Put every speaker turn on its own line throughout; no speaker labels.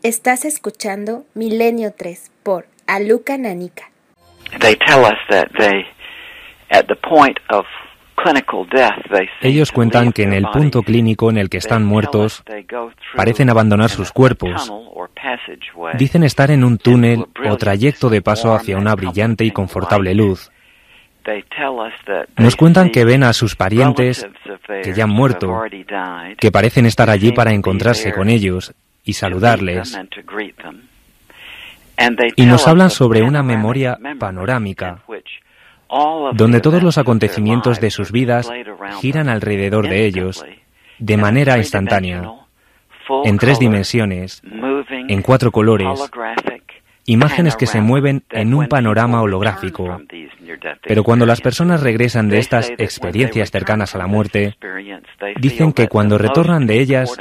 Estás escuchando Milenio 3 por Aluka Nanika.
Ellos cuentan que en el punto clínico en el que están muertos, parecen abandonar sus cuerpos. Dicen estar en un túnel o trayecto de paso hacia una brillante y confortable luz. Nos cuentan que ven a sus parientes que ya han muerto, que parecen estar allí para encontrarse con ellos y saludarles. Y nos hablan sobre una memoria panorámica, donde todos los acontecimientos de sus vidas giran alrededor de ellos, de manera instantánea, en 3 dimensiones, en 4 colores, imágenes que se mueven en un panorama holográfico. Pero cuando las personas regresan de estas experiencias cercanas a la muerte, dicen que cuando retornan de ellas,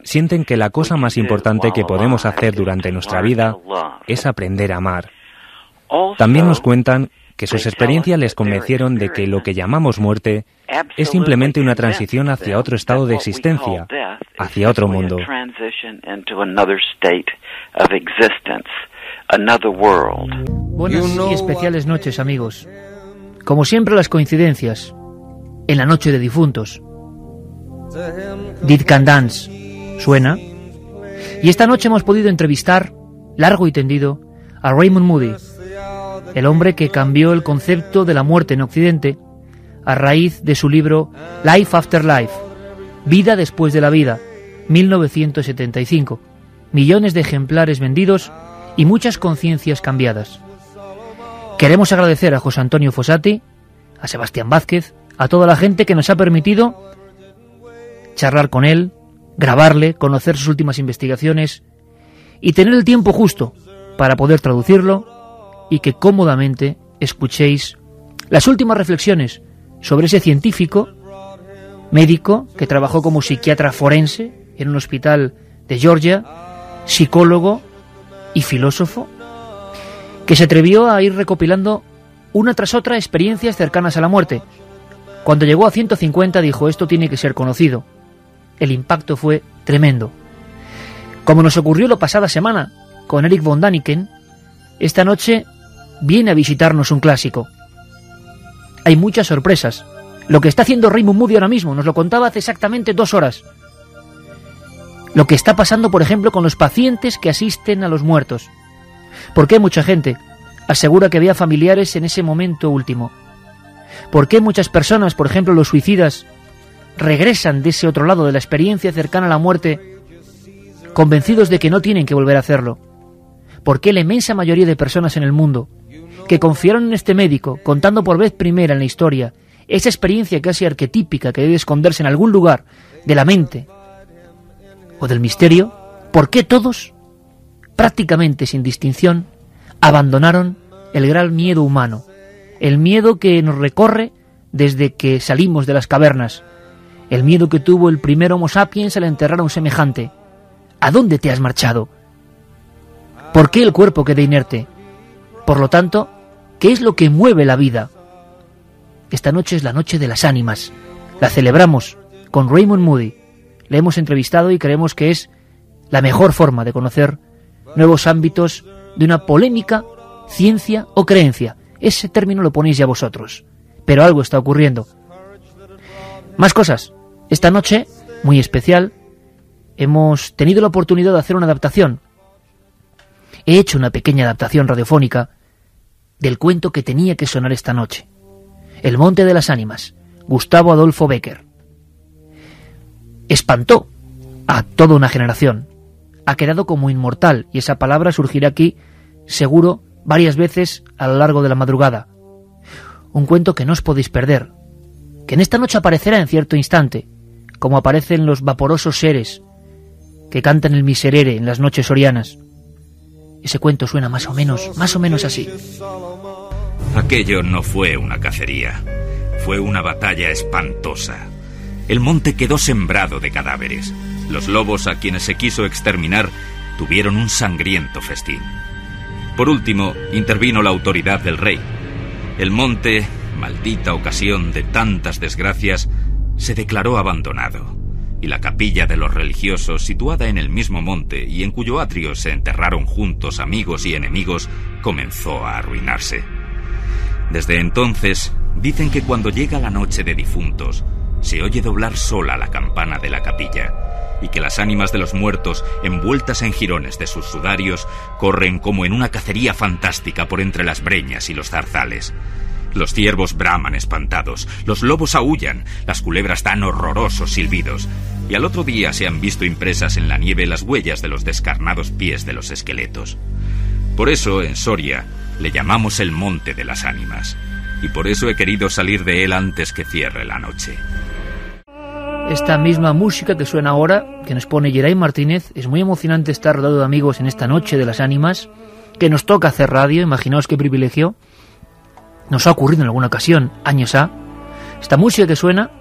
sienten que la cosa más importante que podemos hacer durante nuestra vida es aprender a amar. También nos cuentan que sus experiencias les convencieron de que lo que llamamos muerte es simplemente una transición hacia otro estado de existencia, hacia otro mundo.
Buenas y especiales noches, amigos. Como siempre, las coincidencias. En la noche de difuntos. Dead Can Dance suena. Y esta noche hemos podido entrevistar, largo y tendido, a Raymond Moody, el hombre que cambió el concepto de la muerte en Occidente a raíz de su libro Life After Life, Vida después de la vida, 1975. Millones de ejemplares vendidos y muchas conciencias cambiadas. Queremos agradecer a José Antonio Fossati, a Sebastián Vázquez, a toda la gente que nos ha permitido charlar con él, grabarle, conocer sus últimas investigaciones y tener el tiempo justo para poder traducirlo y que cómodamente escuchéis las últimas reflexiones sobre ese científico, médico, que trabajó como psiquiatra forense en un hospital de Georgia, psicólogo y filósofo, que se atrevió a ir recopilando una tras otra experiencias cercanas a la muerte. Cuando llegó a 150 dijo: esto tiene que ser conocido. El impacto fue tremendo. Como nos ocurrió la pasada semana con Eric von Daniken, esta noche viene a visitarnos un clásico. Hay muchas sorpresas. Lo que está haciendo Raymond Moody ahora mismo, nos lo contaba hace exactamente 2 horas. Lo que está pasando, por ejemplo, con los pacientes que asisten a los muertos. ¿Por qué mucha gente asegura que veía familiares en ese momento último? ¿Por qué muchas personas, por ejemplo los suicidas, regresan de ese otro lado de la experiencia cercana a la muerte convencidos de que no tienen que volver a hacerlo? ¿Por qué la inmensa mayoría de personas en el mundo que confiaron en este médico, contando por vez primera en la historia esa experiencia casi arquetípica que debe esconderse en algún lugar de la mente o del misterio, por qué todos, prácticamente sin distinción, abandonaron el gran miedo humano, el miedo que nos recorre desde que salimos de las cavernas, el miedo que tuvo el primer Homo sapiens al enterrar a un semejante? ¿A dónde te has marchado? ¿Por qué el cuerpo queda inerte? Por lo tanto, ¿qué es lo que mueve la vida? Esta noche es la noche de las ánimas. La celebramos con Raymond Moody. Le hemos entrevistado y creemos que es la mejor forma de conocer nuevos ámbitos de una polémica ciencia o creencia. Ese término lo ponéis ya vosotros. Pero algo está ocurriendo. Más cosas. Esta noche, muy especial, hemos tenido la oportunidad de hacer una adaptación. He hecho una pequeña adaptación radiofónica del cuento que tenía que sonar esta noche. El Monte de las Ánimas, Gustavo Adolfo Bécquer. Espantó a toda una generación. Ha quedado como inmortal, y esa palabra surgirá aquí, seguro, varias veces a lo largo de la madrugada. Un cuento que no os podéis perder, que en esta noche aparecerá en cierto instante, como aparecen los vaporosos seres que cantan el miserere en las noches sorianas. Ese cuento suena más o menos así.
Aquello no fue una cacería, fue una batalla espantosa. El monte quedó sembrado de cadáveres. Los lobos a quienes se quiso exterminar tuvieron un sangriento festín. Por último, intervino la autoridad del rey. El monte, maldita ocasión de tantas desgracias, se declaró abandonado, y la capilla de los religiosos, situada en el mismo monte y en cuyo atrio se enterraron juntos amigos y enemigos, comenzó a arruinarse. Desde entonces, dicen que cuando llega la noche de difuntos, se oye doblar sola la campana de la capilla, y que las ánimas de los muertos, envueltas en jirones de sus sudarios, corren como en una cacería fantástica por entre las breñas y los zarzales. Los ciervos braman espantados, los lobos aúllan, las culebras dan horrorosos silbidos, y al otro día se han visto impresas en la nieve las huellas de los descarnados pies de los esqueletos. Por eso, en Soria, le llamamos el Monte de las Ánimas, y por eso he querido salir de él antes que cierre la noche.
Esta misma música que suena ahora, que nos pone Geray Martínez, es muy emocionante estar rodeado de amigos en esta Noche de las Ánimas, que nos toca hacer radio, imaginaos qué privilegio. Nos ha ocurrido en alguna ocasión, años ha. Esta música que suena,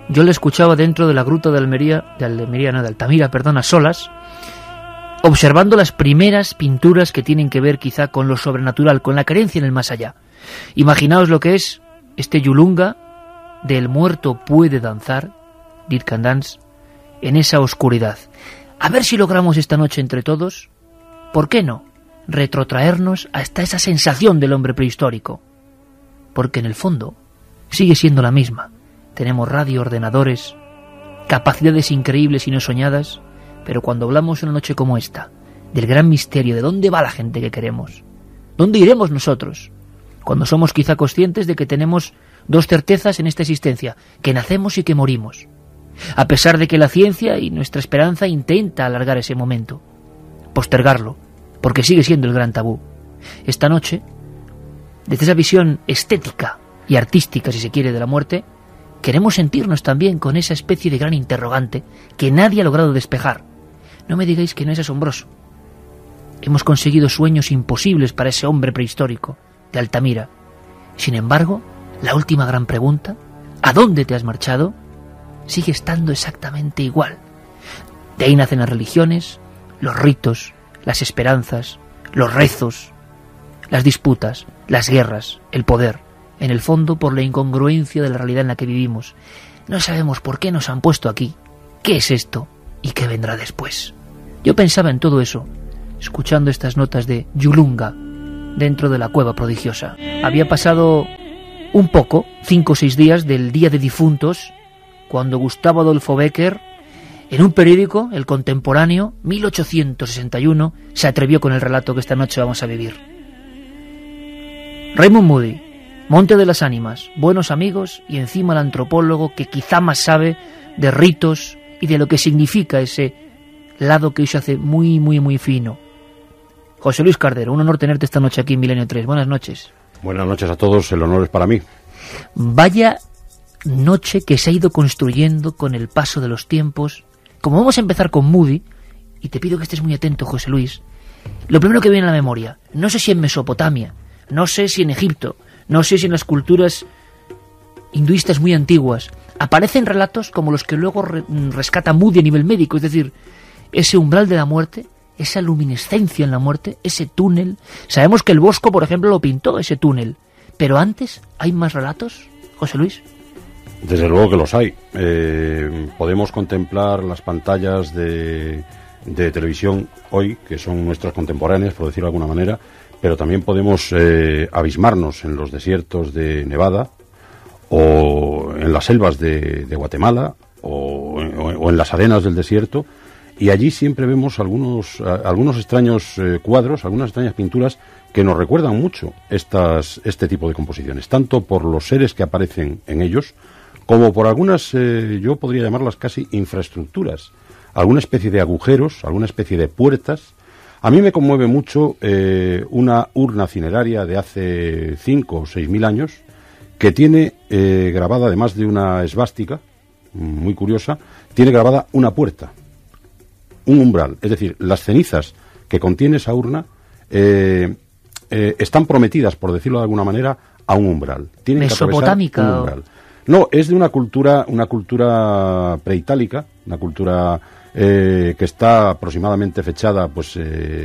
yo la escuchaba dentro de la gruta de Altamira, a solas, observando las primeras pinturas que tienen que ver quizá con lo sobrenatural, con la creencia en el más allá. Imaginaos lo que es este Yulunga del muerto puede danzar, Dit Can Dance, en esa oscuridad. A ver si logramos esta noche entre todos, ¿por qué no?, retrotraernos hasta esa sensación del hombre prehistórico. Porque en el fondo sigue siendo la misma. Tenemos radio, ordenadores, capacidades increíbles y no soñadas, pero cuando hablamos una noche como esta, del gran misterio de dónde va la gente que queremos, dónde iremos nosotros, cuando somos quizá conscientes de que tenemos dos certezas en esta existencia, que nacemos y que morimos, a pesar de que la ciencia y nuestra esperanza intenta alargar ese momento, postergarlo, porque sigue siendo el gran tabú. Esta noche, desde esa visión estética y artística, si se quiere, de la muerte, queremos sentirnos también con esa especie de gran interrogante que nadie ha logrado despejar. No me digáis que no es asombroso. Hemos conseguido sueños imposibles para ese hombre prehistórico de Altamira. Sin embargo, la última gran pregunta, ¿a dónde te has marchado?, sigue estando exactamente igual. De ahí nacen las religiones, los ritos, las esperanzas, los rezos, las disputas, las guerras, el poder, en el fondo por la incongruencia de la realidad en la que vivimos. No sabemos por qué nos han puesto aquí, qué es esto y qué vendrá después. Yo pensaba en todo eso, escuchando estas notas de Yulunga dentro de la cueva prodigiosa. Había pasado un poco, 5 o 6 días del Día de Difuntos, cuando Gustavo Adolfo Bécquer, en un periódico, El Contemporáneo, 1861, se atrevió con el relato que esta noche vamos a vivir. Raymond Moody, Monte de las Ánimas, buenos amigos y encima el antropólogo que quizá más sabe de ritos y de lo que significa ese lado que hoy se hace muy, muy, muy fino. José Luis Cardero, un honor tenerte esta noche aquí en Milenio 3. Buenas noches.
Buenas noches a todos, el honor es para mí.
Vaya noche que se ha ido construyendo con el paso de los tiempos. Como vamos a empezar con Moody, y te pido que estés muy atento, José Luis, lo primero que viene a la memoria, no sé si en Mesopotamia, no sé si en Egipto, no sé si en las culturas hinduistas muy antiguas, aparecen relatos como los que luego rescata Moody a nivel médico, es decir, ese umbral de la muerte, esa luminescencia en la muerte, ese túnel. Sabemos que el Bosco, por ejemplo, lo pintó, ese túnel, pero antes, ¿hay más relatos, José Luis?
Desde luego que los hay. Podemos contemplar las pantallas de televisión hoy, que son nuestras contemporáneas, por decirlo de alguna manera, pero también podemos abismarnos en los desiertos de Nevada o en las selvas de Guatemala o en las arenas del desierto, y allí siempre vemos algunos extraños cuadros, algunas extrañas pinturas que nos recuerdan mucho este tipo de composiciones, tanto por los seres que aparecen en ellos, como por algunas, yo podría llamarlas casi infraestructuras, alguna especie de agujeros, alguna especie de puertas. A mí me conmueve mucho una urna cineraria de hace 5 o 6.000 años, que tiene grabada, además de una esvástica, muy curiosa, tiene grabada una puerta, un umbral. Es decir, las cenizas que contiene esa urna están prometidas, por decirlo de alguna manera, a un umbral. Tienen
¿Mesopotámica?
Que atravesar un umbral. No, es de una cultura preitálica, una cultura que está aproximadamente fechada pues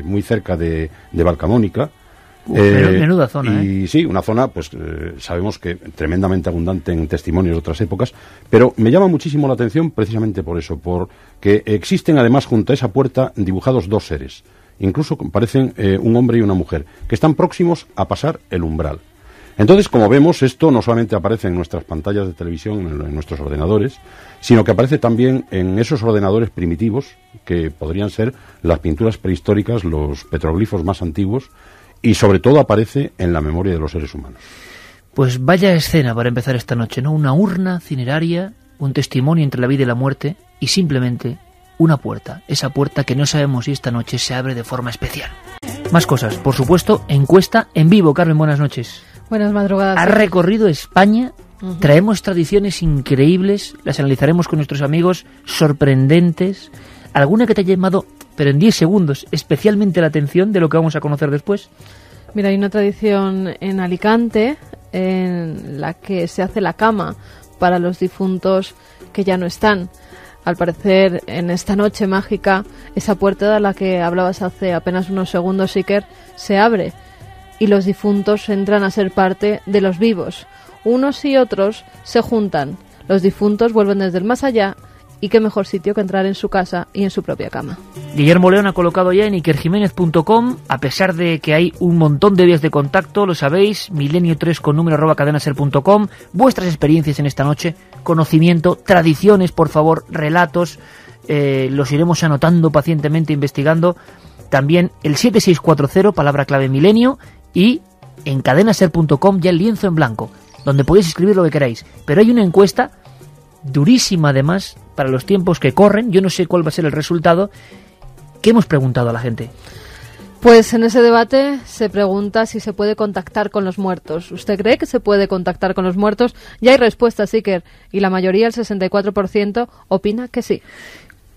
muy cerca de Valcamónica,
Menuda zona,
y sí, una zona, pues sabemos que tremendamente abundante en testimonios de otras épocas, pero me llama muchísimo la atención precisamente por eso, porque existen además junto a esa puerta dibujados dos seres, incluso parecen un hombre y una mujer, que están próximos a pasar el umbral. Entonces, como vemos, esto no solamente aparece en nuestras pantallas de televisión, en nuestros ordenadores, sino que aparece también en esos ordenadores primitivos, que podrían ser las pinturas prehistóricas, los petroglifos más antiguos, y sobre todo aparece en la memoria de los seres humanos.
Pues vaya escena para empezar esta noche, ¿no? Una urna cineraria, un testimonio entre la vida y la muerte, y simplemente una puerta. Esa puerta que no sabemos si esta noche se abre de forma especial. Más cosas, por supuesto, encuesta en vivo. Carmen, buenas noches.
Buenas madrugadas.
Has recorrido España, traemos tradiciones increíbles, las analizaremos con nuestros amigos, sorprendentes. ¿Alguna que te haya llamado, pero en 10 segundos, especialmente la atención de lo que vamos a conocer después?
Mira, hay una tradición en Alicante en la que se hace la cama para los difuntos que ya no están. Al parecer, en esta noche mágica, esa puerta de la que hablabas hace apenas unos segundos, Iker, se abre y los difuntos entran a ser parte de los vivos. Unos y otros se juntan. Los difuntos vuelven desde el más allá y qué mejor sitio que entrar en su casa y en su propia cama.
Guillermo León ha colocado ya en ikerjiménez.com, a pesar de que hay un montón de vías de contacto, lo sabéis, milenio3 con número @cadenaser.com, vuestras experiencias en esta noche, conocimiento, tradiciones, por favor, relatos, los iremos anotando pacientemente, investigando. También el 7640, palabra clave milenio, y en cadenaser.com ya el lienzo en blanco, donde podéis escribir lo que queráis. Pero hay una encuesta durísima además para los tiempos que corren, yo no sé cuál va a ser el resultado. ¿Qué hemos preguntado a la gente?
Pues en ese debate se pregunta si se puede contactar con los muertos. ¿Usted cree que se puede contactar con los muertos? Ya hay respuestas, Iker, y la mayoría, el 64%, opina que sí.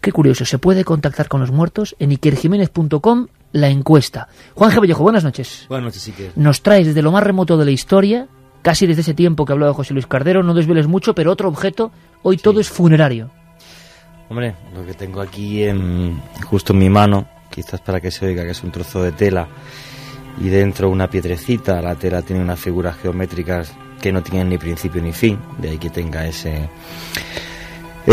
Qué curioso, se puede contactar con los muertos en ikerjiménez.com, la encuesta. Juan G. Vallejo, buenas noches.
Buenas noches, Iker.
Nos traes desde lo más remoto de la historia, casi desde ese tiempo que hablaba José Luis Cardero, no desveles mucho, pero otro objeto, hoy todo es funerario.
Hombre, lo que tengo aquí justo en mi mano, quizás para que se oiga que es un trozo de tela y dentro una piedrecita. La tela tiene unas figuras geométricas que no tienen ni principio ni fin, de ahí que tenga ese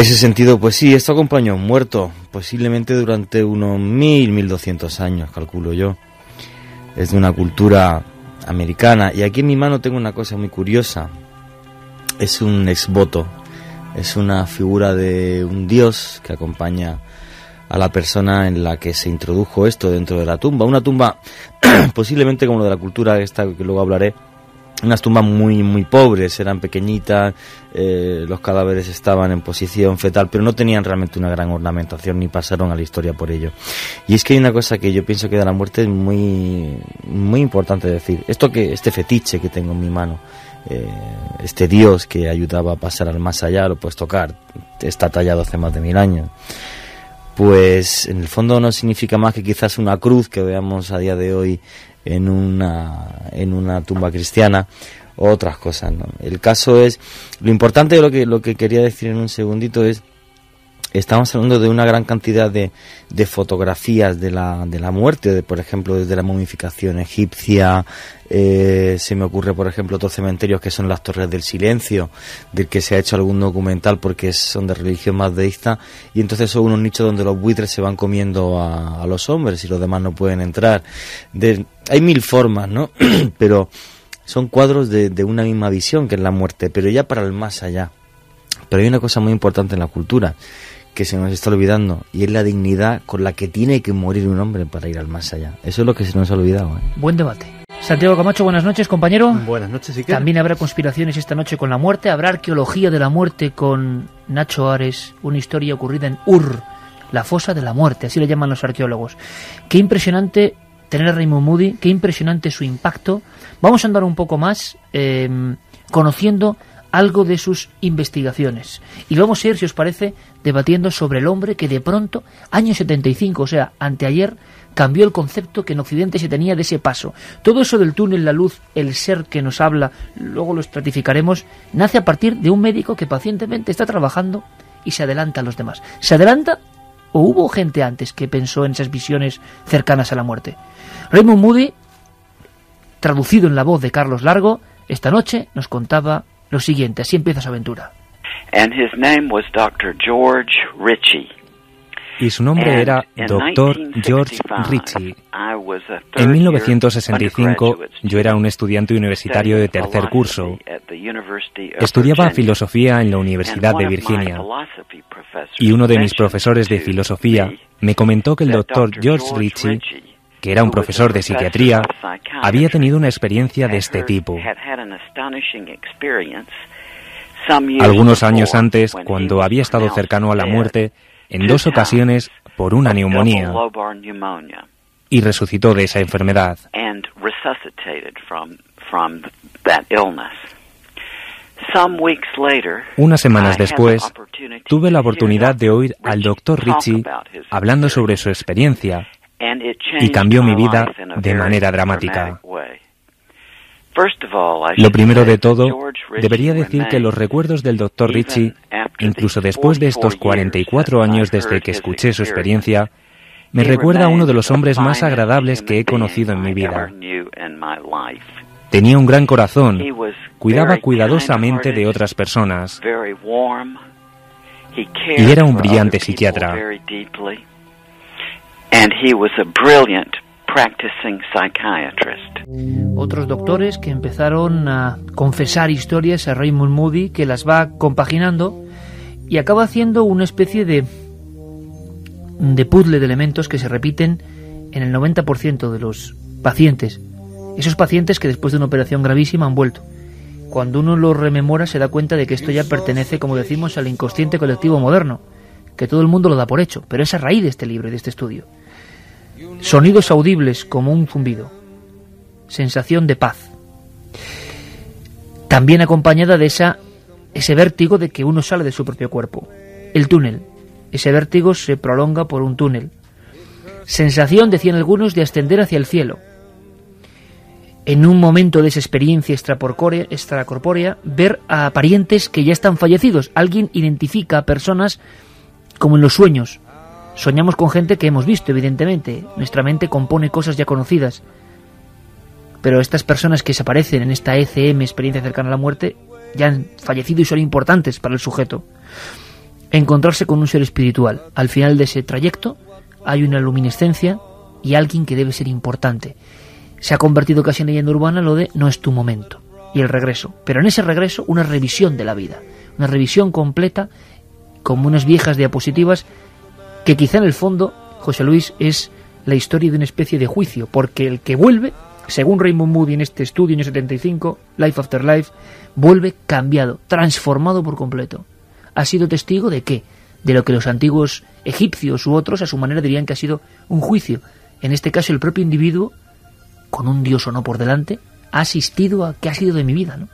sentido. Pues sí, esto acompañó a un muerto, posiblemente durante unos 1200 años, calculo yo. Es de una cultura americana, y aquí en mi mano tengo una cosa muy curiosa. Es un exvoto, es una figura de un dios que acompaña a la persona en la que se introdujo esto dentro de la tumba. Una tumba posiblemente como lo de la cultura esta que luego hablaré, unas tumbas muy muy pobres, eran pequeñitas, los cadáveres estaban en posición fetal, pero no tenían realmente una gran ornamentación ni pasaron a la historia por ello. Y es que hay una cosa que yo pienso que de la muerte es muy muy importante decir. Este fetiche que tengo en mi mano, este dios que ayudaba a pasar al más allá, lo puedes tocar, está tallado hace más de 1000 años. Pues en el fondo no significa más que quizás una cruz que veamos a día de hoy en una tumba cristiana o otras cosas, ¿no? El caso es, lo importante de lo que quería decir en un segundito es, estamos hablando de una gran cantidad de fotografías de la muerte, por ejemplo, desde la momificación egipcia. Se me ocurre, por ejemplo, otros cementerios que son las Torres del Silencio, del que se ha hecho algún documental porque son de religión más deísta, y entonces son unos nichos donde los buitres se van comiendo a los hombres y los demás no pueden entrar. Hay 1000 formas, ¿no? Pero son cuadros de una misma visión, que es la muerte, pero ya para el más allá. Pero hay una cosa muy importante en la cultura que se nos está olvidando, y es la dignidad con la que tiene que morir un hombre para ir al más allá. Eso es lo que se nos ha olvidado, ¿eh?
Buen debate. Santiago Camacho, buenas noches, compañero.
Buenas noches, Iker.
También habrá conspiraciones esta noche con la muerte, habrá arqueología de la muerte con Nacho Ares, una historia ocurrida en Ur, la fosa de la muerte, así le llaman los arqueólogos. Qué impresionante tener a Raymond Moody, qué impresionante su impacto. Vamos a andar un poco más conociendo algo de sus investigaciones. Y vamos a ir, si os parece, debatiendo sobre el hombre que de pronto, año 75, o sea, anteayer, cambió el concepto que en Occidente se tenía de ese paso. Todo eso del túnel, la luz, el ser que nos habla, luego lo estratificaremos, nace a partir de un médico que pacientemente está trabajando y se adelanta a los demás. ¿Se adelanta o hubo gente antes que pensó en esas visiones cercanas a la muerte? Raymond Moody traducido en la voz de Carlos Largo, esta noche nos contaba lo siguiente. Así empieza su aventura.
And his name was Dr. George Ritchie.
Y su nombre era Dr. George Ritchie. En 1965 yo era un estudiante universitario de tercer curso. Estudiaba filosofía en la Universidad de Virginia. Y uno de mis profesores de filosofía me comentó que el Dr. George Ritchie, que era un profesor de psiquiatría, había tenido una experiencia de este tipo. Algunos años antes, cuando había estado cercano a la muerte, en 2 ocasiones por una neumonía, y resucitó de esa enfermedad. Unas semanas después, tuve la oportunidad de oír al Dr. Ritchie hablando sobre su experiencia, y cambió mi vida de manera dramática. Lo primero de todo, debería decir que los recuerdos del Dr. Ritchie, incluso después de estos 44 años desde que escuché su experiencia, me recuerda a uno de los hombres más agradables que he conocido en mi vida. Tenía un gran corazón, cuidaba cuidadosamente de otras personas, y era un brillante psiquiatra.
Otros doctores que empezaron a confesar historias a Raymond Moody, que las va compaginando y acaba haciendo una especie de puzzle de elementos que se repiten en el 90% de los pacientes. Esos pacientes que después de una operación gravísima han vuelto. Cuando uno lo rememora se da cuenta de que esto ya pertenece, como decimos, al inconsciente colectivo moderno, que todo el mundo lo da por hecho, pero es a raíz de este libro y de este estudio. Sonidos audibles como un zumbido. Sensación de paz. También acompañada de ese vértigo de que uno sale de su propio cuerpo. El túnel. Ese vértigo se prolonga por un túnel. Sensación, decían algunos, de ascender hacia el cielo. En un momento de esa experiencia extracorpórea, ver a parientes que ya están fallecidos. Alguien identifica a personas como en los sueños. Soñamos con gente que hemos visto, evidentemente. Nuestra mente compone cosas ya conocidas. Pero estas personas que se aparecen en esta ECM, experiencia cercana a la muerte, ya han fallecido y son importantes para el sujeto. Encontrarse con un ser espiritual. Al final de ese trayecto hay una luminiscencia y alguien que debe ser importante. Se ha convertido casi en leyenda urbana lo de no es tu momento. Y el regreso. Pero en ese regreso una revisión de la vida. Una revisión completa, como unas viejas diapositivas, que quizá en el fondo, José Luis, es la historia de una especie de juicio, porque el que vuelve, según Raymond Moody en este estudio, año 75, Life After Life, vuelve cambiado, transformado por completo. ¿Ha sido testigo de qué? De lo que los antiguos egipcios u otros, a su manera, dirían que ha sido un juicio. En este caso, el propio individuo, con un dios o no por delante, ha asistido a qué ha sido de mi vida, ¿no?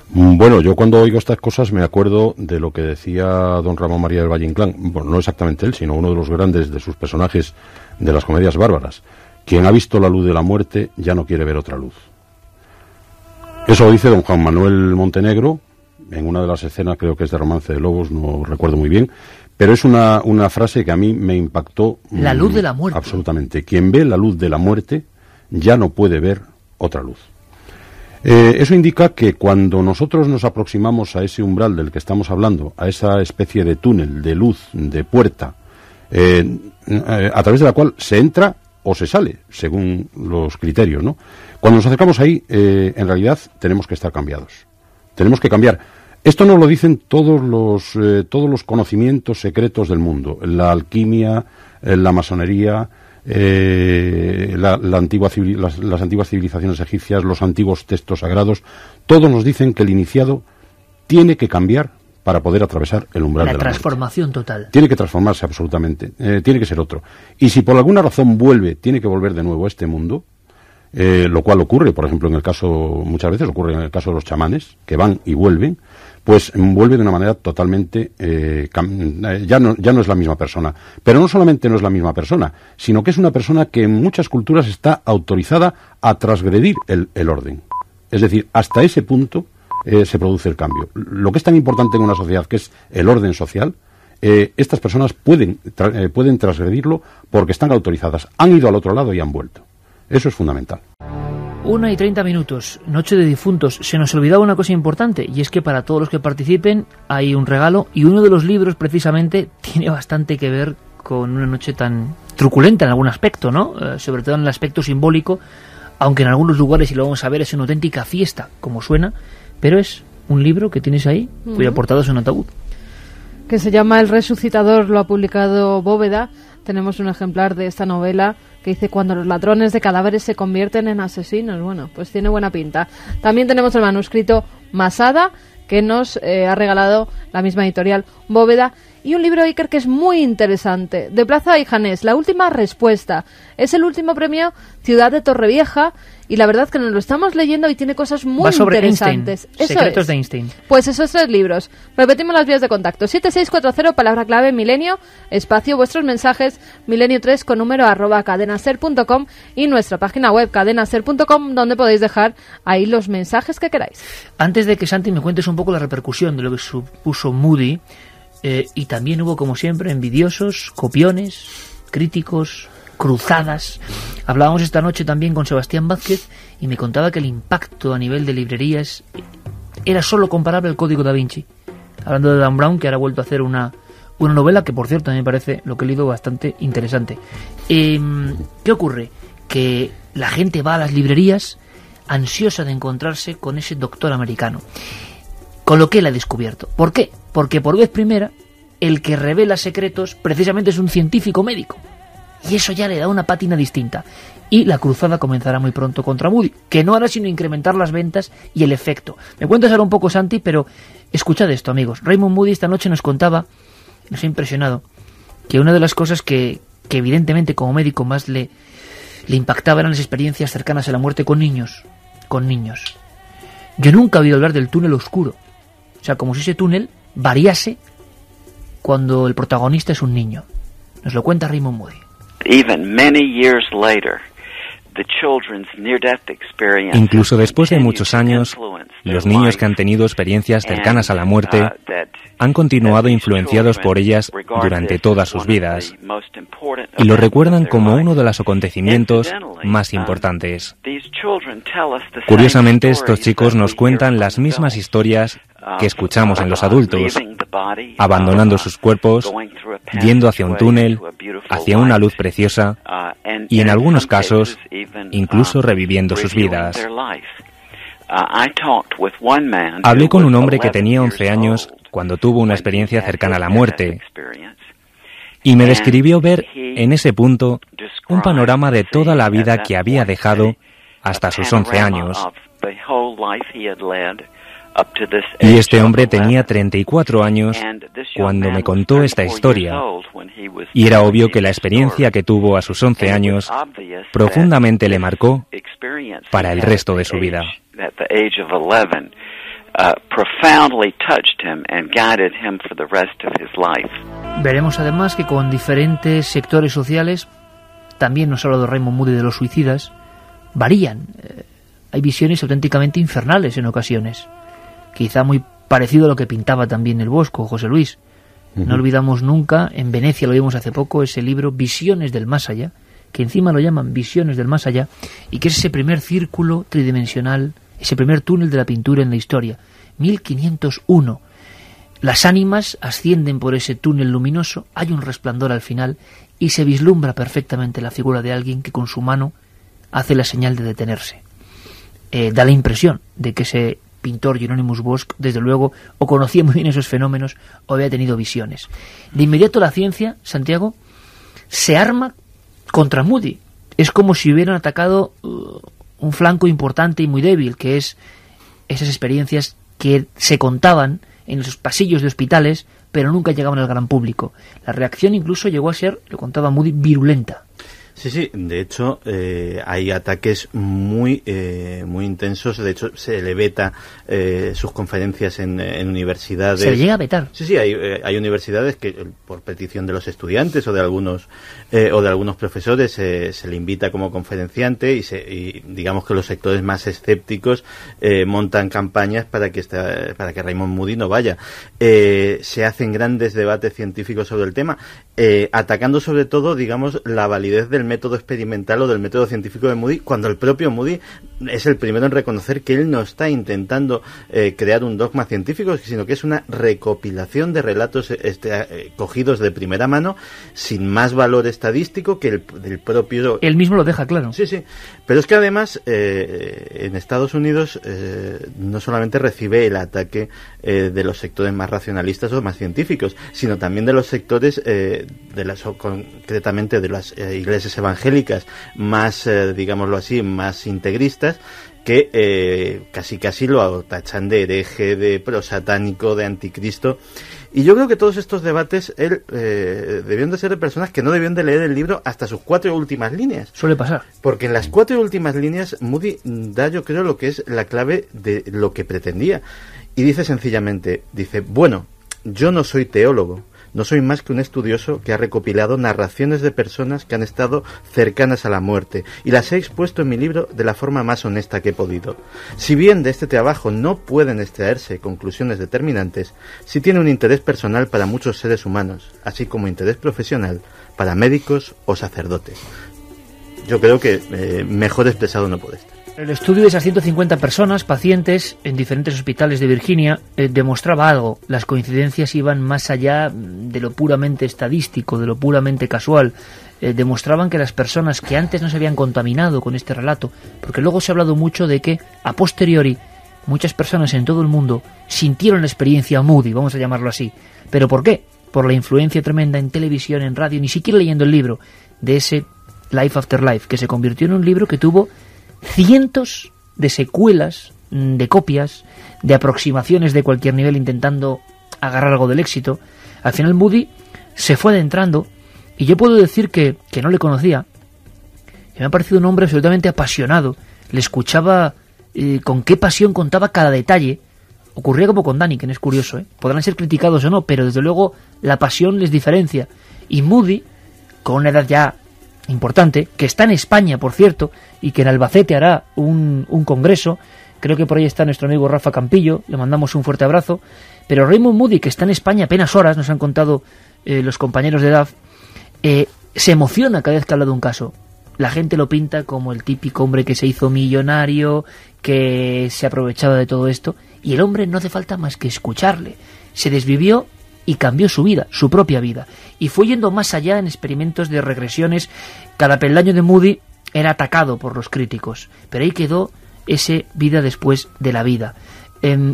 Bueno, yo cuando oigo estas cosas me acuerdo de lo que decía don Ramón María del Valle Inclán. Bueno, no exactamente él, sino uno de los grandes de sus personajes de las comedias bárbaras. Quien ha visto la luz de la muerte ya no quiere ver otra luz. Eso lo dice don Juan Manuel Montenegro en una de las escenas, creo que es de Romance de Lobos, no recuerdo muy bien, pero es una frase que a mí me impactó.
La luz de la muerte.
Absolutamente. Quien ve la luz de la muerte ya no puede ver otra luz. Eso indica que cuando nosotros nos aproximamos a ese umbral del que estamos hablando, a esa especie de túnel, de luz, de puerta, a través de la cual se entra o se sale, según los criterios, ¿no? Cuando nos acercamos ahí, en realidad tenemos que estar cambiados. Tenemos que cambiar. Esto nos lo dicen todos los conocimientos secretos del mundo. La alquimia, la masonería, las antiguas civilizaciones egipcias, los antiguos textos sagrados, todos nos dicen que el iniciado tiene que cambiar para poder atravesar el umbral de la
transformación
muerte.
Total.
Tiene que transformarse absolutamente, tiene que ser otro. Y si por alguna razón tiene que volver de nuevo a este mundo, lo cual ocurre, por ejemplo, muchas veces ocurre en el caso de los chamanes, que van y vuelven, pues vuelve de una manera totalmente, ya no es la misma persona. Pero no solamente no es la misma persona, sino que es una persona que en muchas culturas está autorizada a transgredir el orden. Es decir, hasta ese punto se produce el cambio. Lo que es tan importante en una sociedad, que es el orden social, estas personas pueden transgredirlo porque están autorizadas. Han ido al otro lado y han vuelto. Eso es fundamental.
1:30, Noche de Difuntos. Se nos olvidaba una cosa importante, y es que para todos los que participen hay un regalo, y uno de los libros precisamente tiene bastante que ver con una noche tan truculenta en algún aspecto, ¿no? Sobre todo en el aspecto simbólico, aunque en algunos lugares, y lo vamos a ver, es una auténtica fiesta, como suena, pero es un libro que tienes ahí, cuya portada es un ataúd.
Que se llama El Resucitador, lo ha publicado Bóveda. Tenemos un ejemplar de esta novela que dice: cuando los ladrones de cadáveres se convierten en asesinos. Bueno, pues tiene buena pinta. También tenemos el manuscrito Masada, que nos ha regalado la misma editorial Bóveda, y un libro, Iker, que es muy interesante, de Plaza y Janés, La última respuesta. Es el último premio Ciudad de Torrevieja, y la verdad que nos lo estamos leyendo y tiene cosas muy interesantes.
Einstein, Secretos de Einstein.
Pues esos 3 libros. Repetimos las vías de contacto: 7640, palabra clave Milenio, espacio vuestros mensajes, milenio3 con número @cadenaser.com, y nuestra página web cadenaser.com, donde podéis dejar ahí los mensajes que queráis.
Antes de que, Santi, me cuentes un poco la repercusión de lo que supuso Moody, y también hubo, como siempre, envidiosos, copiones, críticos, cruzadas. Hablábamos esta noche también con Sebastián Vázquez, y me contaba que el impacto a nivel de librerías era solo comparable al Código da Vinci. Hablando de Dan Brown, que ahora ha vuelto a hacer una novela que, por cierto, a mí me parece, lo que he leído, bastante interesante. ¿Qué ocurre? Que la gente va a las librerías ansiosa de encontrarse con ese doctor americano, con lo que él ha descubierto. ¿Por qué? Porque por vez primera el que revela secretos precisamente es un científico médico, y eso ya le da una pátina distinta. Y la cruzada comenzará muy pronto contra Moody, que no hará sino incrementar las ventas y el efecto. Me cuentas ahora un poco, Santi, pero escuchad esto, amigos. Raymond Moody esta noche nos contaba, nos ha impresionado, que una de las cosas que evidentemente como médico más le impactaba eran las experiencias cercanas a la muerte con niños. Yo nunca he oído hablar del túnel oscuro. O sea, como si ese túnel variase cuando el protagonista es un niño. Nos lo cuenta Raymond Moody.
Incluso después de muchos años, los niños que han tenido experiencias cercanas a la muerte han continuado influenciados por ellas durante todas sus vidas, y lo recuerdan como uno de los acontecimientos más importantes. Curiosamente, estos chicos nos cuentan las mismas historias que escuchamos en los adultos, abandonando sus cuerpos, yendo hacia un túnel, hacia una luz preciosa, y en algunos casos, incluso reviviendo sus vidas. Hablé con un hombre que tenía 11 años cuando tuvo una experiencia cercana a la muerte, y me describió ver en ese punto un panorama de toda la vida que había dejado hasta sus 11 años. Y este hombre tenía 34 años cuando me contó esta historia, y era obvio que la experiencia que tuvo a sus 11 años profundamente le marcó para el resto de su vida.
Veremos además que con diferentes sectores sociales, también nos ha hablado Raymond Moody de los suicidas, varían. Hay visiones auténticamente infernales en ocasiones. Quizá muy parecido a lo que pintaba también el Bosco, José Luis. No olvidamos nunca, en Venecia lo vimos hace poco, ese libro Visiones del Más Allá, que encima lo llaman Visiones del Más Allá, y que es ese primer círculo tridimensional, ese primer túnel de la pintura en la historia. 1501. Las ánimas ascienden por ese túnel luminoso, hay un resplandor al final, y se vislumbra perfectamente la figura de alguien que con su mano hace la señal de detenerse. Da la impresión de que ese pintor Hieronymus Bosch, desde luego, o conocía muy bien esos fenómenos o había tenido visiones. De inmediato la ciencia, Santiago, se arma contra Moody. Es como si hubieran atacado un flanco importante y muy débil, que es esas experiencias que se contaban en los pasillos de hospitales, pero nunca llegaban al gran público. La reacción incluso llegó a ser, lo contaba Moody, virulenta.
Sí, de hecho hay ataques muy intensos. De hecho se le veta sus conferencias en universidades.
¿Se le llega a vetar?
Sí, hay universidades que por petición de los estudiantes o de algunos profesores se le invita como conferenciante, y digamos que los sectores más escépticos montan campañas para que Raymond Moody no vaya. Se hacen grandes debates científicos sobre el tema, atacando sobre todo, digamos, la validez del
método experimental o del método científico de Moody, cuando el propio Moody es el primero en reconocer que él no está intentando crear un dogma científico, sino que es una recopilación de relatos cogidos de primera mano, sin más valor estadístico que el propio...
Él mismo lo deja claro.
Sí, sí. Pero es que además, en Estados Unidos, no solamente recibe el ataque de los sectores más racionalistas o más científicos, sino también de los sectores, concretamente de las iglesias evangélicas más, digámoslo así, más integristas, que casi lo tachan de hereje, de prosatánico, de anticristo. Y yo creo que todos estos debates debieron de ser de personas que no debían de leer el libro hasta sus 4 últimas líneas.
Suele pasar.
Porque en las 4 últimas líneas Moody da, yo creo, lo que es la clave de lo que pretendía. Y dice sencillamente, bueno, yo no soy teólogo, no soy más que un estudioso que ha recopilado narraciones de personas que han estado cercanas a la muerte y las he expuesto en mi libro de la forma más honesta que he podido. Si bien de este trabajo no pueden extraerse conclusiones determinantes, sí tiene un interés personal para muchos seres humanos, así como interés profesional para médicos o sacerdotes. Yo creo que mejor expresado no puede estar.
El estudio de esas 150 personas, pacientes, en diferentes hospitales de Virginia, demostraba algo. Las coincidencias iban más allá de lo puramente estadístico, de lo puramente casual. Demostraban que las personas que antes no se habían contaminado con este relato, porque luego se ha hablado mucho de que, a posteriori, muchas personas en todo el mundo sintieron la experiencia Moody, vamos a llamarlo así. ¿Pero por qué? Por la influencia tremenda en televisión, en radio, ni siquiera leyendo el libro, de ese Life After Life, que se convirtió en un libro que tuvo cientos de secuelas, de copias, de aproximaciones de cualquier nivel intentando agarrar algo del éxito. Al final Moody se fue adentrando, y yo puedo decir que no le conocía, que me ha parecido un hombre absolutamente apasionado. Le escuchaba con qué pasión contaba cada detalle. Ocurría como con Daniken, es curioso, podrán ser criticados o no, pero desde luego la pasión les diferencia. Y Moody, con una edad ya importante, que está en España, por cierto, y que en Albacete hará un congreso, creo que por ahí está nuestro amigo Rafa Campillo, le mandamos un fuerte abrazo, pero Raymond Moody, que está en España apenas horas, nos han contado los compañeros de DAF, se emociona cada vez que habla de un caso. La gente lo pinta como el típico hombre que se hizo millonario, que se aprovechaba de todo esto, y el hombre no hace falta más que escucharle. Se desvivió y cambió su vida, su propia vida, y fue yendo más allá en experimentos de regresiones. Cada peldaño de Moody era atacado por los críticos, pero ahí quedó ese vida después de la vida.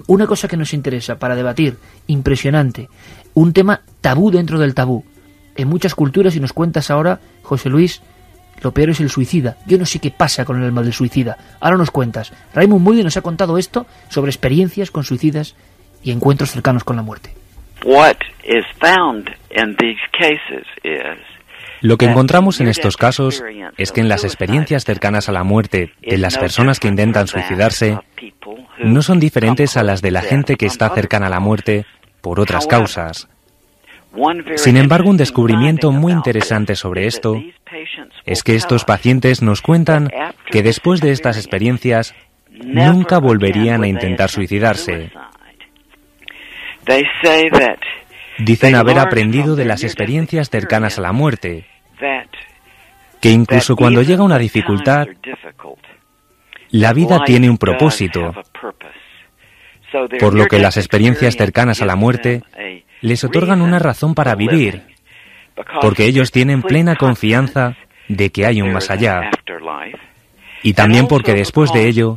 Una cosa que nos interesa para debatir, impresionante, un tema tabú dentro del tabú. En muchas culturas, y nos cuentas ahora, José Luis, lo peor es el suicida. Yo no sé qué pasa con el alma del suicida. Ahora nos cuentas. Raymond Moody nos ha contado esto sobre experiencias con suicidas y encuentros cercanos con la muerte.
Lo que encontramos en estos casos es que en las experiencias cercanas a la muerte de las personas que intentan suicidarse no son diferentes a las de la gente que está cercana a la muerte por otras causas. Sin embargo, un descubrimiento muy interesante sobre esto es que estos pacientes nos cuentan que después de estas experiencias nunca volverían a intentar suicidarse. Dicen haber aprendido de las experiencias cercanas a la muerte, que incluso cuando llega una dificultad, la vida tiene un propósito, por lo que las experiencias cercanas a la muerte les otorgan una razón para vivir, porque ellos tienen plena confianza de que hay un más allá, y también porque después de ello,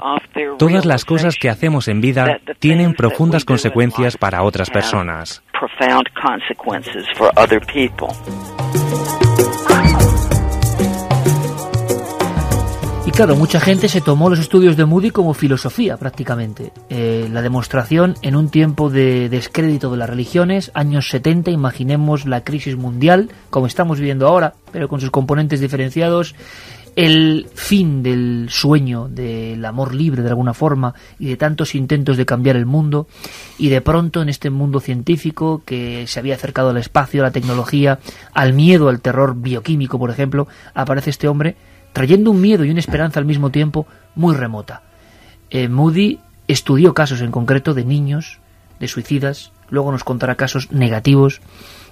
todas las cosas que hacemos en vida tienen profundas consecuencias para otras personas.
Y claro, mucha gente se tomó los estudios de Moody como filosofía, prácticamente. La demostración en un tiempo de descrédito de las religiones, años 70, imaginemos la crisis mundial, como estamos viviendo ahora, pero con sus componentes diferenciados, el fin del sueño, del amor libre de alguna forma, y de tantos intentos de cambiar el mundo, y de pronto en este mundo científico que se había acercado al espacio, a la tecnología, al miedo, al terror bioquímico, por ejemplo, aparece este hombre trayendo un miedo y una esperanza al mismo tiempo muy remota. Moody estudió casos en concreto de niños, de suicidas, luego nos contará casos negativos.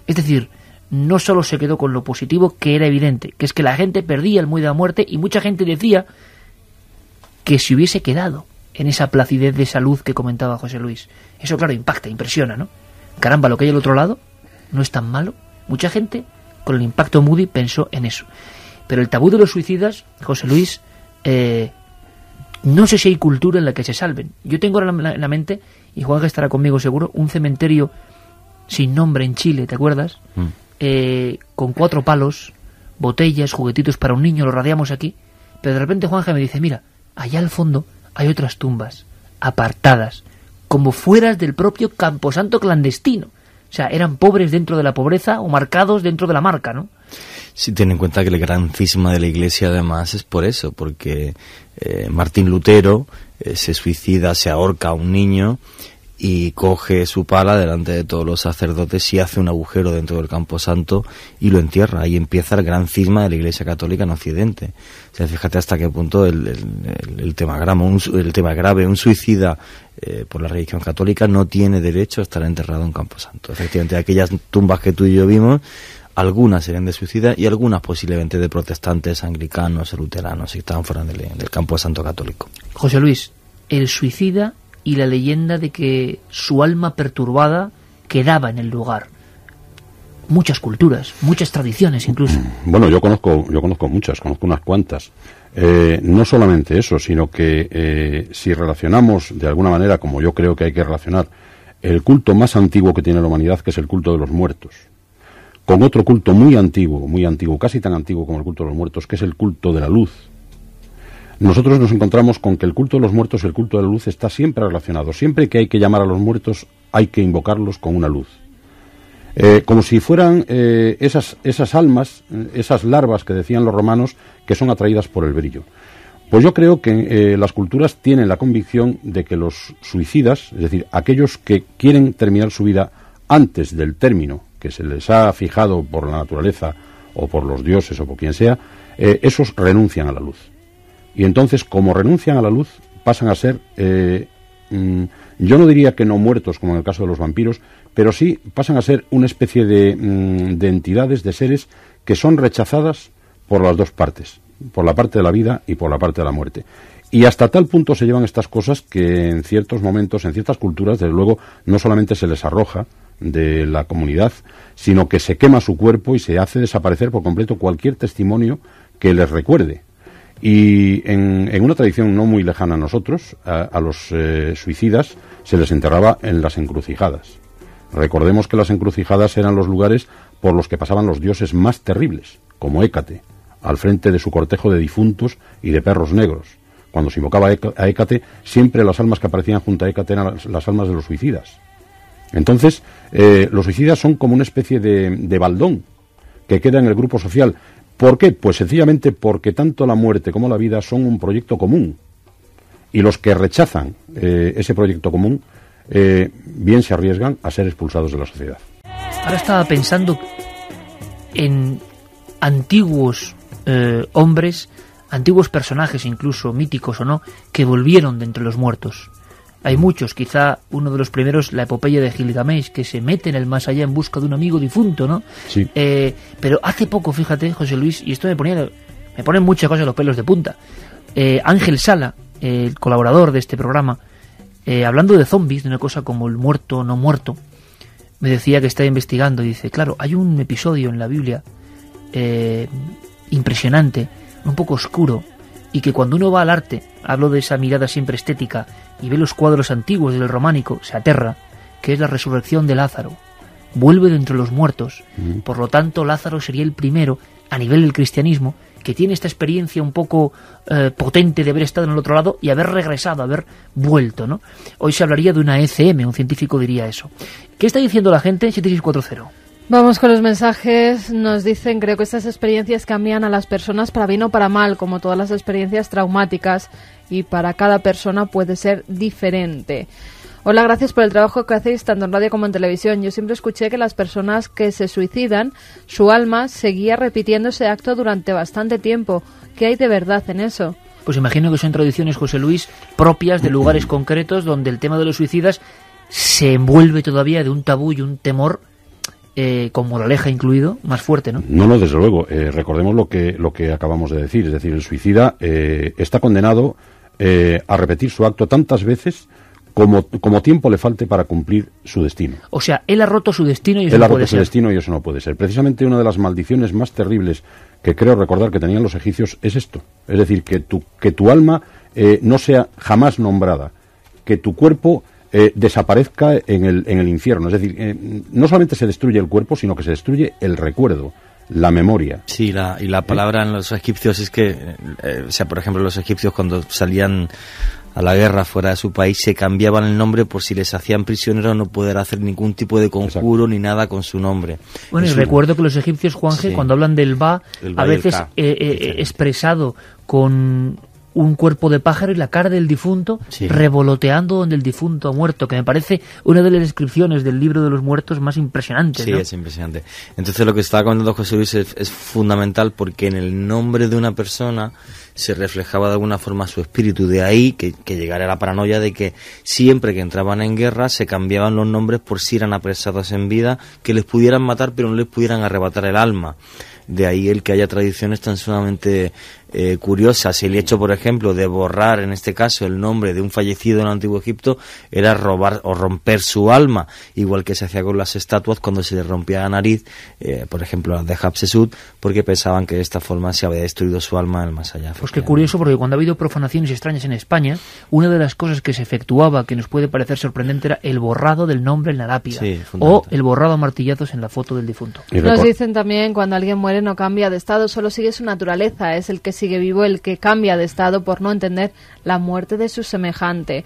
Es decir, no solo se quedó con lo positivo, que era evidente, que es que la gente perdía el miedo a la muerte, y mucha gente decía que se hubiese quedado en esa placidez de salud que comentaba José Luis. Eso, claro, impacta, impresiona, ¿no? Caramba, lo que hay al otro lado no es tan malo. Mucha gente, con el impacto Moody, pensó en eso. Pero el tabú de los suicidas, José Luis, no sé si hay cultura en la que se salven. Yo tengo ahora en la mente, y Juan estará conmigo seguro, un cementerio sin nombre en Chile, ¿te acuerdas? Con 4 palos, botellas, juguetitos para un niño, lo radiamos aquí, pero de repente Juanja me dice, mira, allá al fondo hay otras tumbas, apartadas, como fueras del propio camposanto clandestino. O sea, eran pobres dentro de la pobreza o marcados dentro de la marca, ¿no?
Sí, ten en cuenta que el gran cisma de la Iglesia además es por eso, porque Martín Lutero se suicida, se ahorca a un niño y coge su pala delante de todos los sacerdotes y hace un agujero dentro del camposanto y lo entierra. Ahí empieza el gran cisma de la Iglesia Católica en Occidente. O sea, fíjate hasta qué punto el tema grave. Un suicida por la religión católica no tiene derecho a estar enterrado en camposanto. Efectivamente, aquellas tumbas que tú y yo vimos, algunas serían de suicidas y algunas posiblemente de protestantes, anglicanos, luteranos, y estaban fuera del camposanto católico.
José Luis, el suicida y la leyenda de que su alma perturbada quedaba en el lugar. Muchas culturas, muchas tradiciones incluso.
Bueno, yo conozco muchas, conozco unas cuantas. No solamente eso, sino que si relacionamos de alguna manera, como yo creo que hay que relacionar, el culto más antiguo que tiene la humanidad, que es el culto de los muertos, con otro culto muy antiguo, casi tan antiguo como el culto de los muertos, que es el culto de la luz. Nosotros nos encontramos con que el culto de los muertos y el culto de la luz está siempre relacionado. Siempre que hay que llamar a los muertos, hay que invocarlos con una luz. Como si fueran esas almas, esas larvas que decían los romanos, que son atraídas por el brillo. Pues yo creo que las culturas tienen la convicción de que los suicidas, es decir, aquellos que quieren terminar su vida antes del término que se les ha fijado por la naturaleza o por los dioses o por quien sea, esos renuncian a la luz. Y entonces, como renuncian a la luz, pasan a ser, yo no diría que no muertos, como en el caso de los vampiros, pero sí pasan a ser una especie de entidades, de seres que son rechazadas por las dos partes, por la parte de la vida y por la parte de la muerte. Y hasta tal punto se llevan estas cosas que en ciertos momentos, en ciertas culturas, desde luego, no solamente se les arroja de la comunidad, sino que se quema su cuerpo y se hace desaparecer por completo cualquier testimonio que les recuerde. Y en una tradición no muy lejana a nosotros, a los suicidas se les enterraba en las encrucijadas. Recordemos que las encrucijadas eran los lugares por los que pasaban los dioses más terribles, como Hécate, al frente de su cortejo de difuntos y de perros negros. Cuando se invocaba a Hécate, siempre las almas que aparecían junto a Hécate eran las almas de los suicidas. Entonces, los suicidas son como una especie de baldón que queda en el grupo social. ¿Por qué? Pues sencillamente porque tanto la muerte como la vida son un proyecto común. Y los que rechazan ese proyecto común, bien se arriesgan a ser expulsados de la sociedad.
Ahora estaba pensando en antiguos hombres, antiguos personajes incluso, míticos o no, que volvieron de entre los muertos. Hay muchos, quizá uno de los primeros, la epopeya de Gilgamesh, que se mete en el más allá en busca de un amigo difunto, ¿no?
Sí.
Pero hace poco, fíjate, José Luis, y esto me ponen muchas cosas los pelos de punta. Ángel Sala, el colaborador de este programa, hablando de zombies, de una cosa como el muerto no muerto, me decía que está investigando y dice, claro, hay un episodio en la Biblia impresionante, un poco oscuro, y que cuando uno va al arte, hablo de esa mirada siempre estética, y ve los cuadros antiguos del románico, se aterra, que es la resurrección de Lázaro. Vuelve de entre los muertos. Por lo tanto, Lázaro sería el primero, a nivel del cristianismo, que tiene esta experiencia un poco potente de haber estado en el otro lado y haber regresado, haber vuelto, ¿no? Hoy se hablaría de una ECM, un científico diría eso. ¿Qué está diciendo la gente? 7640.
Vamos con los mensajes. Nos dicen, creo que estas experiencias cambian a las personas para bien o para mal, como todas las experiencias traumáticas, y para cada persona puede ser diferente. Hola, gracias por el trabajo que hacéis tanto en radio como en televisión. Yo siempre escuché que las personas que se suicidan, su alma seguía repitiendo ese acto durante bastante tiempo. ¿Qué hay de verdad en eso?
Pues imagino que son tradiciones, José Luis, propias de lugares concretos donde el tema de los suicidas se envuelve todavía de un tabú y un temor con moraleja incluido, más fuerte, ¿no?
No, desde luego. Recordemos lo que acabamos de decir. Es decir, el suicida está condenado a repetir su acto tantas veces como tiempo le falte para cumplir su destino.
O sea, él ha roto su destino y eso no puede ser.
Él ha roto su destino y eso no puede ser. Precisamente una de las maldiciones más terribles que creo recordar que tenían los egipcios es esto. Es decir, que tu alma no sea jamás nombrada, que tu cuerpo desaparezca en el infierno. Es decir, no solamente se destruye el cuerpo, sino que se destruye el recuerdo, la memoria.
Sí, y la palabra en los egipcios es que, o sea, por ejemplo, los egipcios cuando salían a la guerra fuera de su país se cambiaban el nombre por si les hacían prisioneros no poder hacer ningún tipo de conjuro. Exacto. Ni nada con su nombre.
Bueno, y recuerdo que los egipcios, Juanje, sí, cuando hablan del Ba, a veces expresado con un cuerpo de pájaro y la cara del difunto, sí, revoloteando donde el difunto ha muerto, que me parece una de las descripciones del libro de los muertos más impresionantes,
sí, ¿no? Es impresionante. Entonces lo que estaba contando José Luis es fundamental, porque en el nombre de una persona se reflejaba de alguna forma su espíritu. De ahí que llegara la paranoia de que siempre que entraban en guerra se cambiaban los nombres por si eran apresados en vida, que les pudieran matar pero no les pudieran arrebatar el alma. De ahí el que haya tradiciones tan sumamente curiosas. El hecho, por ejemplo, de borrar, en este caso, el nombre de un fallecido en el Antiguo Egipto era robar o romper su alma, igual que se hacía con las estatuas cuando se les rompía la nariz, por ejemplo, las de Hatshepsut, porque pensaban que de esta forma se había destruido su alma en el más allá.
Pues qué curioso, porque cuando ha habido profanaciones extrañas en España, una de las cosas que se efectuaba, que nos puede parecer sorprendente, era el borrado del nombre en la lápida, sí, o el borrado a martillazos en la foto del difunto.
Nos dicen también, cuando alguien muere no cambia de estado, solo sigue su naturaleza, es el que sigue vivo el que cambia de estado por no entender la muerte de su semejante.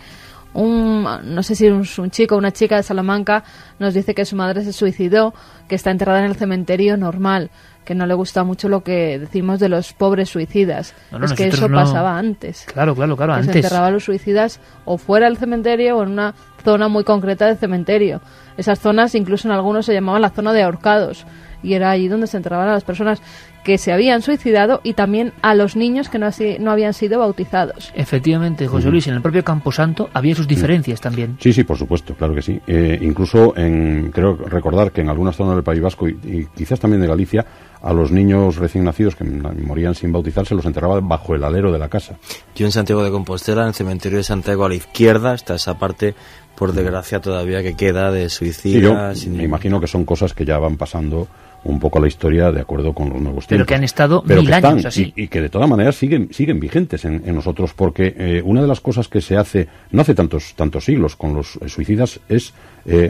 No sé si un chico o una chica de Salamanca nos dice que su madre se suicidó, que está enterrada en el cementerio normal, que no le gusta mucho lo que decimos de los pobres suicidas. Es que eso pasaba antes.
Claro, antes.
Se enterraba a los suicidas o fuera del cementerio o en una zona muy concreta del cementerio. Esas zonas, incluso en algunos se llamaban la zona de ahorcados, y era allí donde se enterraban a las personas que se habían suicidado y también a los niños que no habían sido bautizados.
Efectivamente, José Luis, en el propio Camposanto había sus diferencias también.
Sí, por supuesto, claro que sí. Incluso creo recordar que en algunas zonas del País Vasco y quizás también de Galicia, a los niños recién nacidos que morían sin bautizar se los enterraba bajo el alero de la casa.
Yo en Santiago de Compostela, en el cementerio de Santiago a la izquierda, está esa parte, por desgracia todavía, que queda de suicidas.
Sí, me imagino que son cosas que ya van pasando un poco la historia de acuerdo con los nuevos tiempos.
Pero que han estado 1000 años así.
Y que de todas maneras siguen vigentes en nosotros, porque una de las cosas que se hace, no hace tantos siglos con los suicidas, es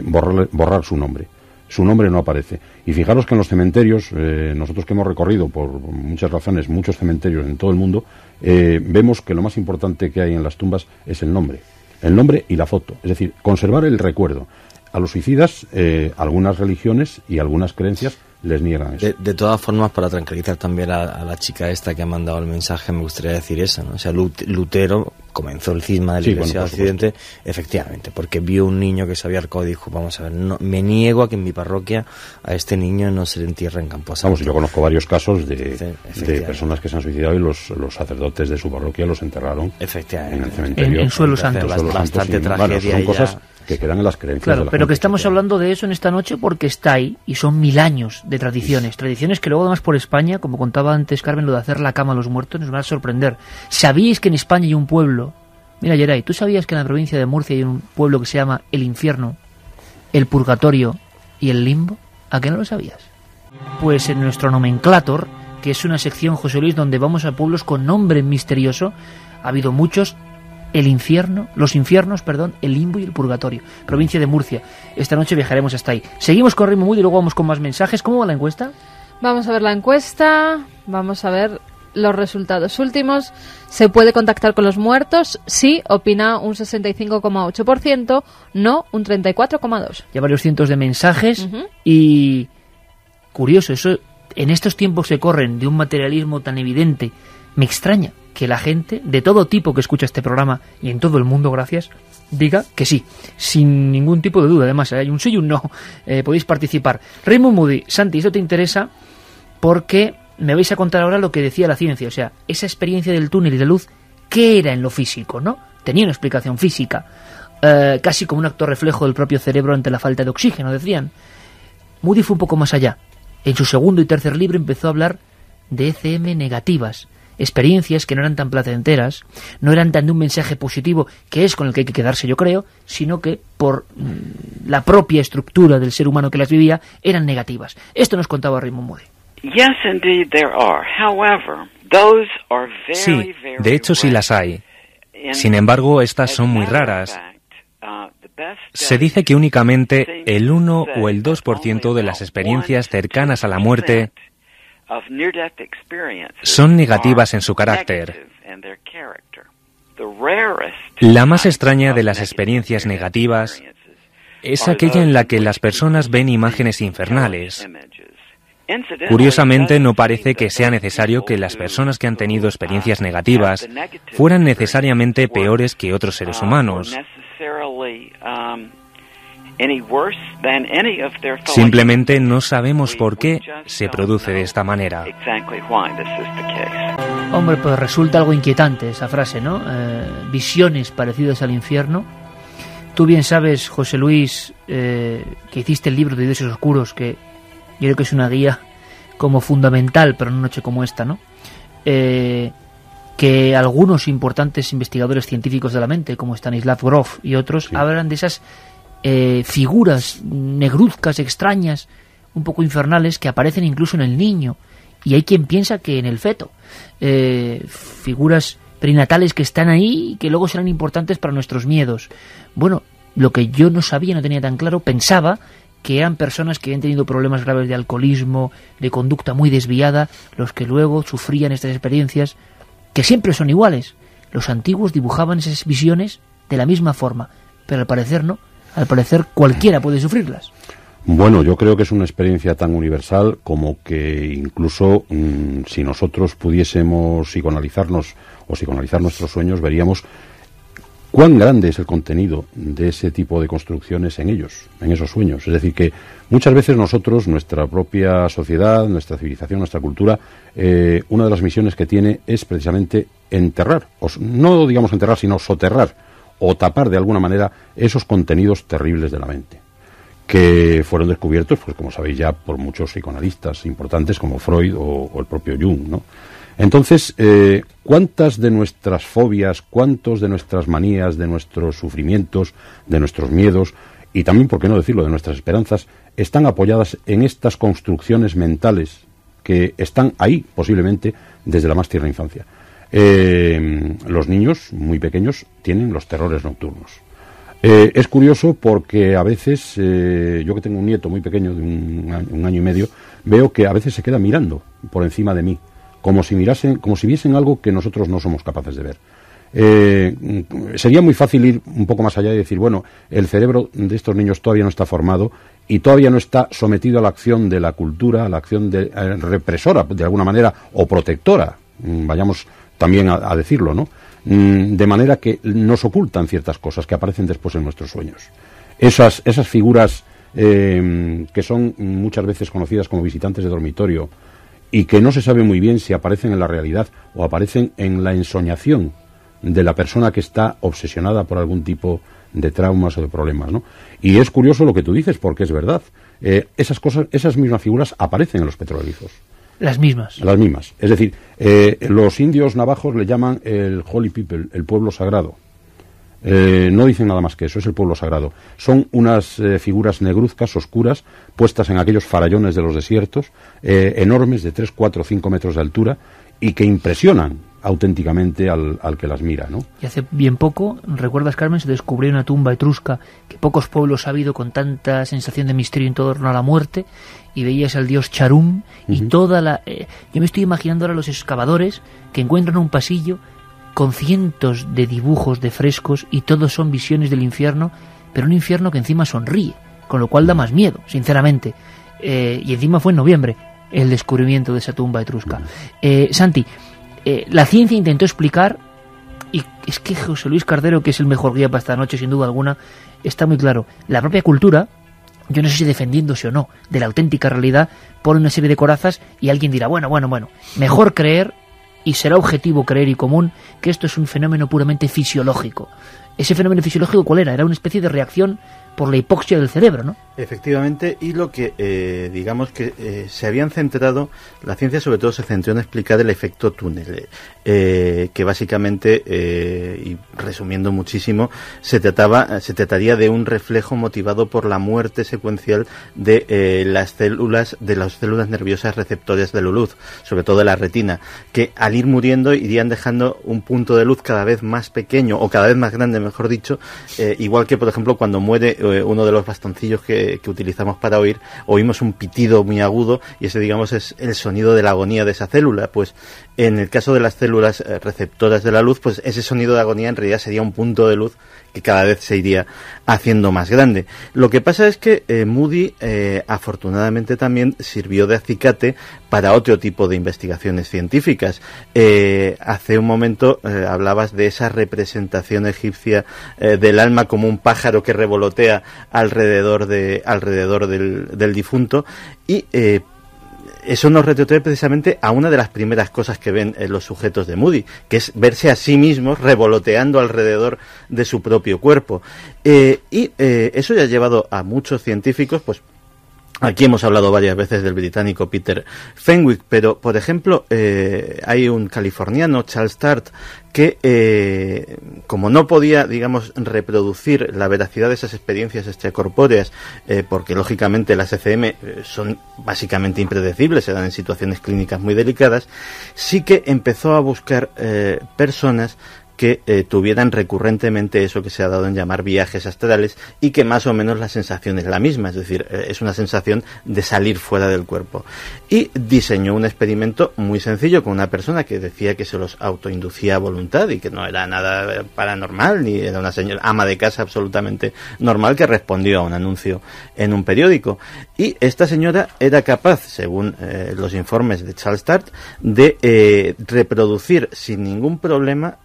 borrar su nombre. Su nombre no aparece. Y fijaros que en los cementerios, nosotros que hemos recorrido por muchas razones muchos cementerios en todo el mundo, vemos que lo más importante que hay en las tumbas es el nombre y la foto. Es decir, conservar el recuerdo. A los suicidas, algunas religiones y algunas creencias les niegan eso.
De todas formas, para tranquilizar también a la chica esta que ha mandado el mensaje, me gustaría decir eso, ¿no? O sea, Lutero comenzó el cisma de la Iglesia de Occidente, efectivamente, porque vio un niño que se había ahorcado y dijo, vamos a ver, no, me niego a que en mi parroquia a este niño no se le entierre en Camposanto.
Vamos, yo conozco varios casos de personas que se han suicidado y los sacerdotes de su parroquia los enterraron en el cementerio.
En suelo santo.
Bastante tragedia.
Son cosas que quedan en las creencias.
Claro,
de la
pero
gente,
que estamos hablando de eso en esta noche porque está ahí y son 1000 años de tradiciones. Tradiciones que luego además por España, como contaba antes Carmen, lo de hacer la cama a los muertos nos va a sorprender. ¿Sabíais que en España hay un pueblo? Mira, Geray, ¿tú sabías que en la provincia de Murcia hay un pueblo que se llama el infierno, el purgatorio y el limbo? ¿A qué no lo sabías? Pues en nuestro nomenclator, que es una sección, José Luis, donde vamos a pueblos con nombre misterioso, ha habido muchos. Los infiernos, el limbo y el purgatorio. Provincia de Murcia. Esta noche viajaremos hasta ahí. Seguimos con Ritmo Mood y luego vamos con más mensajes. ¿Cómo va la encuesta?
Vamos a ver la encuesta. Vamos a ver los resultados últimos. ¿Se puede contactar con los muertos? Sí, opina un 65,8%. No, un 34,2%.
Ya varios cientos de mensajes. Y curioso, eso en estos tiempos que corren de un materialismo tan evidente, me extraña que la gente de todo tipo que escucha este programa y en todo el mundo, gracias, diga que sí, sin ningún tipo de duda. Además, hay un sí y un no. Podéis participar. Raymond Moody, Santi, esto te interesa porque me vais a contar ahora lo que decía la ciencia. O sea, esa experiencia del túnel y de luz, ¿qué era en lo físico, no? Tenía una explicación física, casi como un acto reflejo del propio cerebro ante la falta de oxígeno, decían. Moody fue un poco más allá. En su segundo y tercer libro empezó a hablar de ECM negativas, experiencias que no eran tan placenteras, no eran tan de un mensaje positivo, que es con el que hay que quedarse, yo creo, sino que por la propia estructura del ser humano que las vivía, eran negativas. Esto nos contaba Raymond Moody.
Sí, de hecho sí las hay. Sin embargo, estas son muy raras. Se dice que únicamente el 1 o el 2% de las experiencias cercanas a la muerte son negativas en su carácter. La más extraña de las experiencias negativas es aquella en la que las personas ven imágenes infernales. Curiosamente, no parece que sea necesario que las personas que han tenido experiencias negativas fueran necesariamente peores que otros seres humanos. Simplemente no sabemos por qué se produce de esta manera.
Hombre, pues resulta algo inquietante esa frase, ¿no? Visiones parecidas al infierno. Tú bien sabes, José Luis, que hiciste el libro de Dioses Oscuros, que yo creo que es una guía como fundamental para una noche como esta, ¿no? Que algunos importantes investigadores científicos de la mente, como Stanislav Grof y otros, hablan de esas figuras negruzcas, extrañas, un poco infernales, que aparecen incluso en el niño, y hay quien piensa que en el feto. Figuras perinatales que están ahí y que luego serán importantes para nuestros miedos. Bueno, lo que yo no sabía, no tenía tan claro, pensaba que eran personas que habían tenido problemas graves de alcoholismo, de conducta muy desviada, los que luego sufrían estas experiencias, que siempre son iguales. Los antiguos dibujaban esas visiones de la misma forma, pero al parecer no. Al parecer cualquiera puede sufrirlas.
Bueno, yo creo que es una experiencia tan universal como que incluso si nosotros pudiésemos psicoanalizarnos o psicoanalizar nuestros sueños, veríamos cuán grande es el contenido de ese tipo de construcciones en ellos, en esos sueños. Es decir, que muchas veces nosotros, nuestra propia sociedad, nuestra civilización, nuestra cultura, una de las misiones que tiene es precisamente enterrar, no digamos enterrar, sino soterrar o tapar de alguna manera esos contenidos terribles de la mente, que fueron descubiertos, pues como sabéis ya, por muchos psicoanalistas importantes como Freud o el propio Jung, ¿no? Entonces, ¿cuántas de nuestras fobias, cuántos de nuestras manías, de nuestros sufrimientos, de nuestros miedos y también, por qué no decirlo, de nuestras esperanzas, están apoyadas en estas construcciones mentales que están ahí, posiblemente, desde la más tierna infancia? Los niños muy pequeños tienen los terrores nocturnos. Es curioso porque a veces, yo que tengo un nieto muy pequeño, de un año y medio, veo que a veces se queda mirando por encima de mí, como si viesen algo que nosotros no somos capaces de ver. Sería muy fácil ir un poco más allá y decir, bueno, el cerebro de estos niños todavía no está formado y todavía no está sometido a la acción de la cultura, a la acción represora, de alguna manera, o protectora, vayamos también a decirlo, ¿no? De manera que nos ocultan ciertas cosas que aparecen después en nuestros sueños. Esas figuras que son muchas veces conocidas como visitantes de dormitorio y que no se sabe muy bien si aparecen en la realidad o aparecen en la ensoñación de la persona que está obsesionada por algún tipo de traumas o de problemas, ¿no? Y es curioso lo que tú dices, porque es verdad. Esas mismas figuras aparecen en los petroglifos.
Las mismas.
Las mismas. Es decir, los indios navajos le llaman el Holy People, el pueblo sagrado. No dicen nada más que eso, es el pueblo sagrado. Son unas figuras negruzcas, oscuras, puestas en aquellos farallones de los desiertos, enormes, de 3, 4, 5 metros de altura, y que impresionan auténticamente al que las mira, ¿no?
Y hace bien poco, ¿recuerdas, Carmen? Se descubrió una tumba etrusca que pocos pueblos ha habido con tanta sensación de misterio en torno a la muerte, y veías al dios Charum y toda la... yo me estoy imaginando ahora los excavadores que encuentran un pasillo con cientos de dibujos, de frescos, y todos son visiones del infierno, pero un infierno que encima sonríe, con lo cual da más miedo, sinceramente. Y encima fue en noviembre el descubrimiento de esa tumba etrusca. Santi, la ciencia intentó explicar, y es que José Luis Cardero, que es el mejor guía para esta noche, sin duda alguna, está muy claro. La propia cultura, yo no sé si defendiéndose o no de la auténtica realidad, pone una serie de corazas y alguien dirá, bueno, mejor creer, y será objetivo creer y común, que esto es un fenómeno puramente fisiológico. ¿Ese fenómeno fisiológico cuál era? Era una especie de reacción por la hipoxia del cerebro, ¿no?
Efectivamente, y lo que digamos que se habían centrado, la ciencia sobre todo se centró en explicar el efecto túnel, que básicamente, y resumiendo muchísimo, se trataría de un reflejo motivado por la muerte secuencial de las células nerviosas receptores de la luz, sobre todo de la retina, que al ir muriendo irían dejando un punto de luz cada vez más pequeño, o cada vez más grande, mejor dicho, igual que, por ejemplo, cuando muere uno de los bastoncillos que utilizamos para oír, oímos un pitido muy agudo, y ese, digamos, es el sonido de la agonía de esa célula. Pues en el caso de las células receptoras de la luz, pues ese sonido de agonía en realidad sería un punto de luz que cada vez se iría haciendo más grande. Lo que pasa es que Moody afortunadamente también sirvió de acicate para otro tipo de investigaciones científicas. Hace un momento hablabas de esa representación egipcia del alma como un pájaro que revolotea alrededor del difunto, y eso nos retrotrae precisamente a una de las primeras cosas que ven los sujetos de Moody, que es verse a sí mismos revoloteando alrededor de su propio cuerpo. Eso ya ha llevado a muchos científicos, pues aquí hemos hablado varias veces del británico Peter Fenwick, pero por ejemplo hay un californiano, Charles Sturt, que como no podía, digamos, reproducir la veracidad de esas experiencias extracorpóreas, porque lógicamente las ECM son básicamente impredecibles, se dan en situaciones clínicas muy delicadas, sí que empezó a buscar personas que tuvieran recurrentemente eso que se ha dado en llamar viajes astrales, y que más o menos la sensación es la misma, es decir, es una sensación de salir fuera del cuerpo. Y diseñó un experimento muy sencillo con una persona que decía que se los autoinducía a voluntad y que no era nada paranormal, ni era una señora ama de casa absolutamente normal que respondió a un anuncio en un periódico. Y esta señora era capaz, según los informes de Charles Sturt, de reproducir sin ningún problema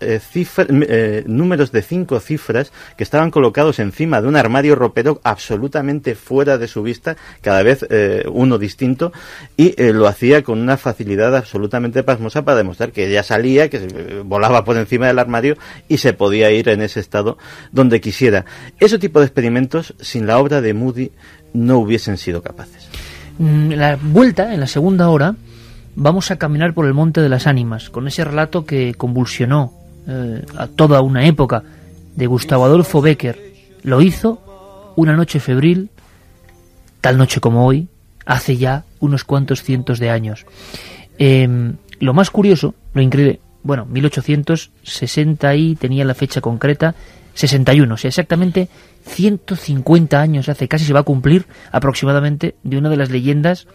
números de 5 cifras que estaban colocados encima de un armario ropero absolutamente fuera de su vista, cada vez uno distinto, y lo hacía con una facilidad absolutamente pasmosa para demostrar que ella salía, que volaba por encima del armario y se podía ir en ese estado donde quisiera. Ese tipo de experimentos, sin la obra de Moody, no hubiesen sido capaces.
La vuelta, en la segunda hora, vamos a caminar por el Monte de las Ánimas, con ese relato que convulsionó a toda una época, de Gustavo Adolfo Bécquer. Lo hizo una noche febril, tal noche como hoy, hace ya unos cuantos cientos de años. Lo más curioso, lo increíble, 1860 y tenía la fecha concreta, 61, o sea, exactamente 150 años hace, casi se va a cumplir aproximadamente, de una de las leyendas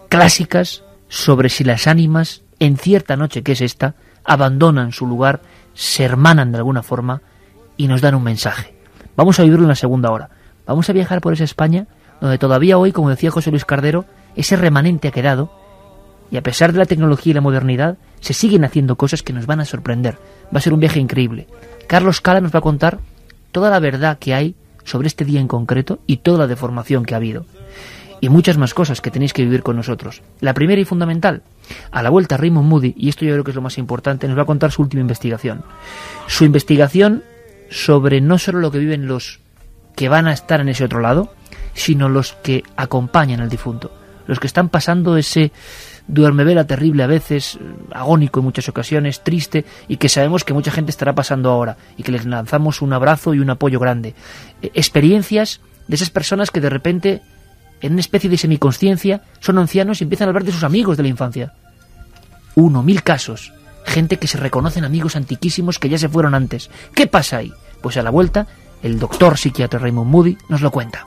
clásicas sobre si las ánimas, en cierta noche que es esta, abandonan su lugar, se hermanan de alguna forma y nos dan un mensaje. Vamos a vivirlo en la segunda hora. Vamos a viajar por esa España donde todavía hoy, como decía José Luis Cardero, ese remanente ha quedado, y a pesar de la tecnología y la modernidad, se siguen haciendo cosas que nos van a sorprender. Va a ser un viaje increíble. Carlos Cala nos va a contar toda la verdad que hay sobre este día en concreto y toda la deformación que ha habido. Y muchas más cosas que tenéis que vivir con nosotros. La primera y fundamental, a la vuelta Raymond Moody, y esto yo creo que es lo más importante, nos va a contar su última investigación. Su investigación sobre no solo lo que viven los que van a estar en ese otro lado, sino los que acompañan al difunto, los que están pasando ese duermevela terrible a veces, agónico en muchas ocasiones, triste, y que sabemos que mucha gente estará pasando ahora, y que les lanzamos un abrazo y un apoyo grande. Experiencias de esas personas que de repente, en una especie de semiconsciencia, son ancianos y empiezan a hablar de sus amigos de la infancia. 1000 casos. Gente que se reconocen amigos antiquísimos que ya se fueron antes. ¿Qué pasa ahí? Pues a la vuelta, el doctor psiquiatra Raymond Moody nos lo cuenta.